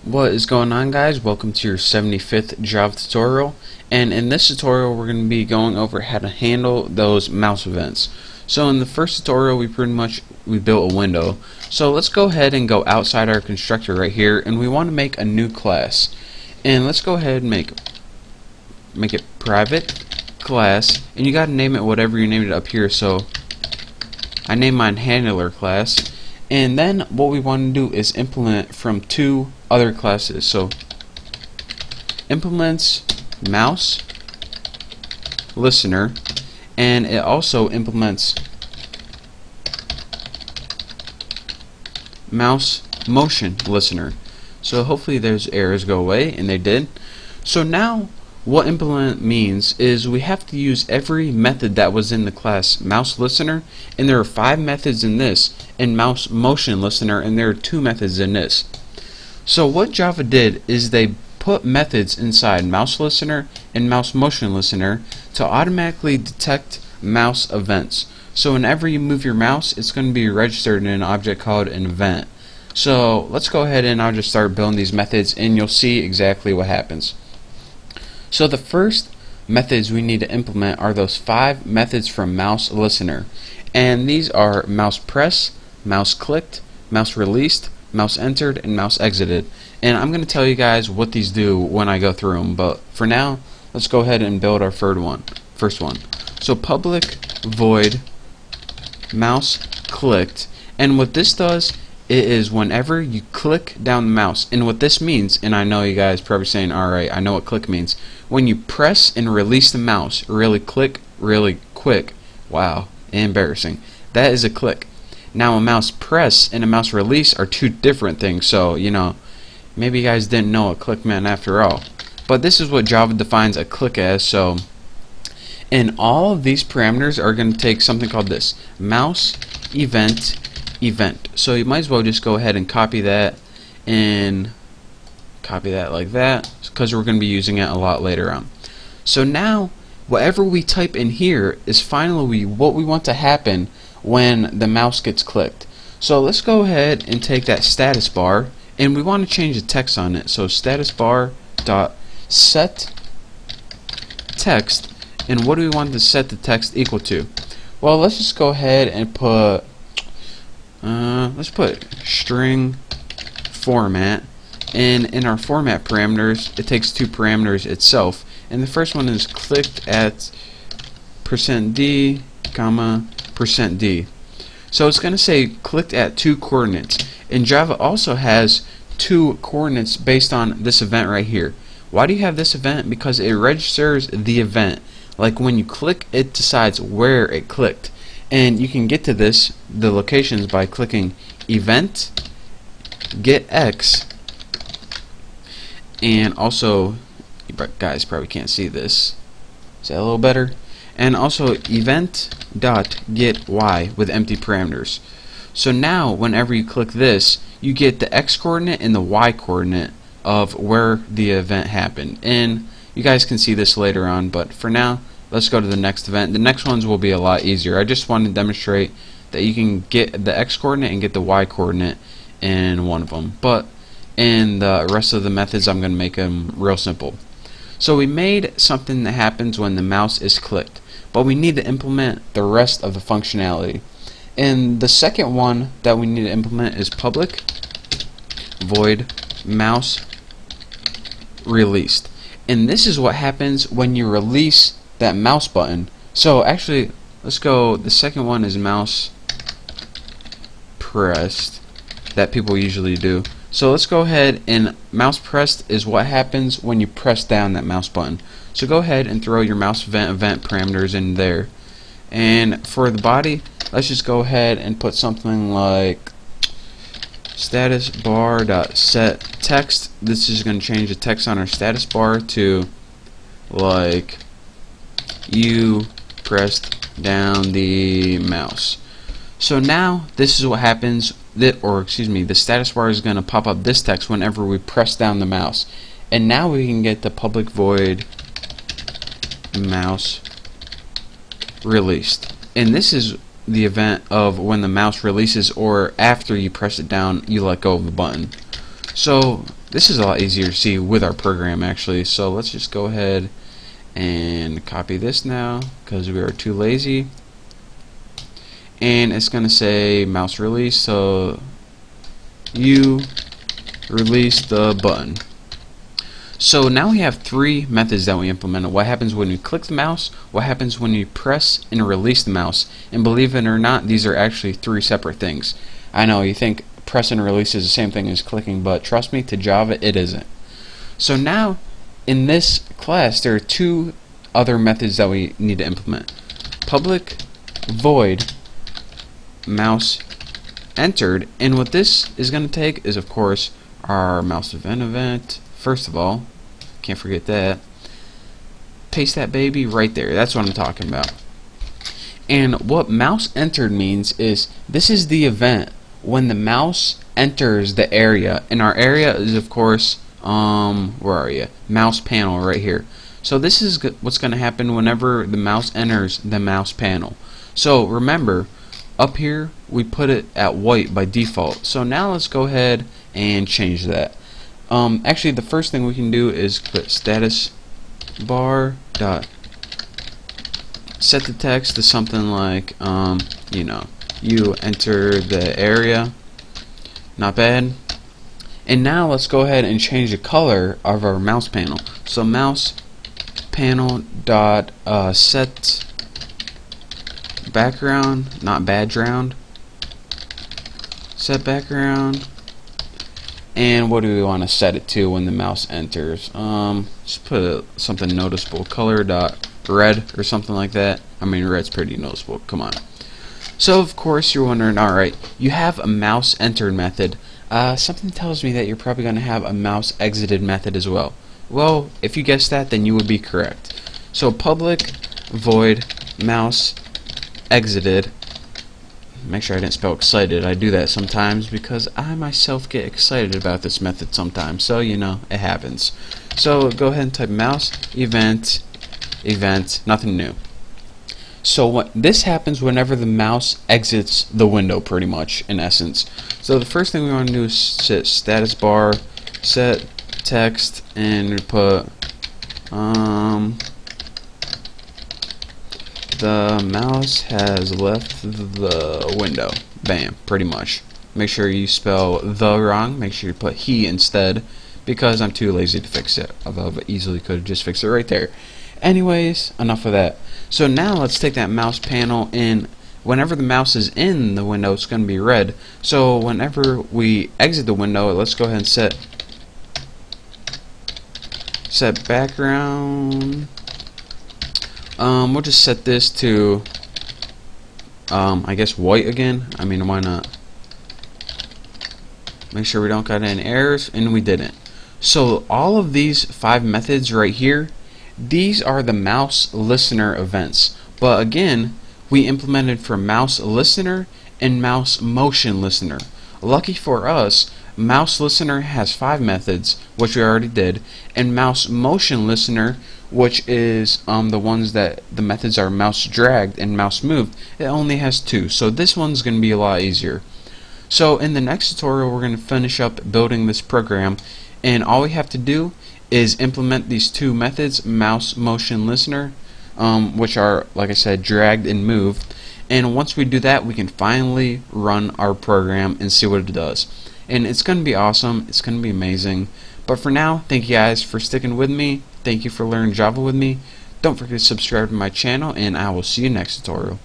What is going on, guys? Welcome to your 75th Java tutorial, and in this tutorial we're going to be going over how to handle those mouse events. So in the first tutorial we built a window. So let's go ahead and go outside our constructor right here, and we want to make a new class. And let's go ahead and make it private class, and you got to name it whatever you named it up here. So I named mine handler class. And then what we want to do is implement from two other classes. So implements mouse listener, and it also implements mouse motion listener. So hopefully those errors go away, and they did. So now what implement means is we have to use every method that was in the class mouse listener, and there are 5 methods in this, and mouse motion listener, and there are 2 methods in this. So what Java did is they put methods inside mouse listener and mouse motion listener to automatically detect mouse events. So whenever you move your mouse, it's going to be registered in an object called an event. So let's go ahead and I'll just start building these methods, and you'll see exactly what happens. So the first methods we need to implement are those 5 methods from mouse listener, and these are mouse press, mouse clicked, mouse released, mouse entered, and mouse exited. And I'm going to tell you guys what these do when I go through them, but for now let's go ahead and build our first one. So public void mouse clicked, and what this does, it is whenever you click down the mouse. And what this means, and I know you guys probably saying, alright, I know what click means. When you press and release the mouse really quick, wow, embarrassing, that is a click. Now a mouse press and a mouse release are 2 different things, so you know, maybe you guys didn't know what click meant after all. But this is what Java defines a click as. So and all of these parameters are going to take something called this mouse event. So you might as well just go ahead and copy that like that, because we're going to be using it a lot later on. So now whatever we type in here is finally what we want to happen when the mouse gets clicked. So let's go ahead and take that status bar, and we want to change the text on it. So status bar dot set text, and what do we want to set the text equal to? Well, let's just go ahead and put let's put string format, and in our format parameters it takes 2 parameters itself, and the first one is clicked at %d, %d. So it's going to say clicked at 2 coordinates, and Java also has 2 coordinates based on this event right here. Why do you have this event? Because it registers the event. Like when you click, it decides where it clicked. And you can get to the locations by clicking event get x, and also, you guys probably can't see this. Is that a little better? And also event dot get y with empty parameters. So now whenever you click this, you get the x coordinate and the y coordinate of where the event happened. And you guys can see this later on, but for now let's go to the next event. The next ones will be a lot easier. I just wanted to demonstrate that you can get the x coordinate and get the y coordinate in one of them, but in the rest of the methods I'm going to make them real simple. So we made something that happens when the mouse is clicked, but we need to implement the rest of the functionality. And the second one that we need to implement is public void mouse released, and this is what happens when you release that mouse button. So actually, let's go, the second one is mouse pressed, that people usually do. So let's go ahead, and mouse pressed is what happens when you press down that mouse button. So go ahead and throw your mouse event parameters in there. And for the body, let's just go ahead and put something like status bar dot set text. This is going to change the text on our status bar to like you pressed down the mouse. So now this is what happens, the status bar is going to pop up this text whenever we press down the mouse. And now we can get the public void mouse released, and this is the event of when the mouse releases, or after you press it down you let go of the button. So This is a lot easier to see with our program actually, so let's just go ahead and copy this now because we are too lazy. And it's gonna say mouse release, so you release the button. So now we have three methods that we implemented. What happens when you click the mouse, what happens when you press and release the mouse, and believe it or not, these are actually three separate things. I know you think press and release is the same thing as clicking, but trust me, to Java it isn't. So now in this class there are two other methods that we need to implement. Public void mouse entered, and what this is going to take is of course our mouse event. First of all, can't forget that. Paste that baby right there. That's what I'm talking about. And what mouse entered means is this is the event when the mouse enters the area, and our area is of course where are you? Mouse panel right here. So this is what's going to happen whenever the mouse enters the mouse panel. So remember, up here we put it at white by default. So now let's go ahead and change that. Actually, the first thing we can do is put status bar dot set the text to something like you know, you enter the area. Not bad. And now let's go ahead and change the color of our mouse panel. So mouse panel dot set background, not background, set background. And what do we want to set it to when the mouse enters? Just put something noticeable, color dot red or something like that. I mean, red's pretty noticeable, come on. So of course you're wondering, alright, you have a mouse entered method. Something tells me that you're probably going to have a mouse exited method as well. Well, if you guessed that, then you would be correct. So public void mouse exited. Make sure I didn't spell excited. I do that sometimes because I myself get excited about this method sometimes. So you know, it happens. So go ahead and type mouse event, nothing new. So what this happens whenever the mouse exits the window, pretty much in essence. So the first thing we want to do is set status bar set text and we put the mouse has left the window. Bam, pretty much. Make sure you spell the wrong. Make sure you put he instead, because I'm too lazy to fix it. Although I easily could have just fixed it right there. Anyways, enough of that. So now let's take that mouse panel and whenever the mouse is in the window, it's going to be red. So whenever we exit the window, let's go ahead and set background. We'll just set this to I guess white again. I mean, why not? Make sure we don't got any errors, and we didn't. So all of these 5 methods right here, these are the mouse listener events. But again, we implemented for mouse listener and mouse motion listener. Lucky for us, mouse listener has 5 methods, which we already did, and mouse motion listener, which is the ones that the methods are mouse dragged and mouse moved, it only has 2. So this one's going to be a lot easier. So in the next tutorial we're going to finish up building this program, and all we have to do is implement these 2 methods, mouse motion listener, which are, like I said, dragged and moved. And once we do that, we can finally run our program and see what it does. And it's going to be awesome. It's going to be amazing. But for now, thank you guys for sticking with me. Thank you for learning Java with me. Don't forget to subscribe to my channel, and I will see you next tutorial.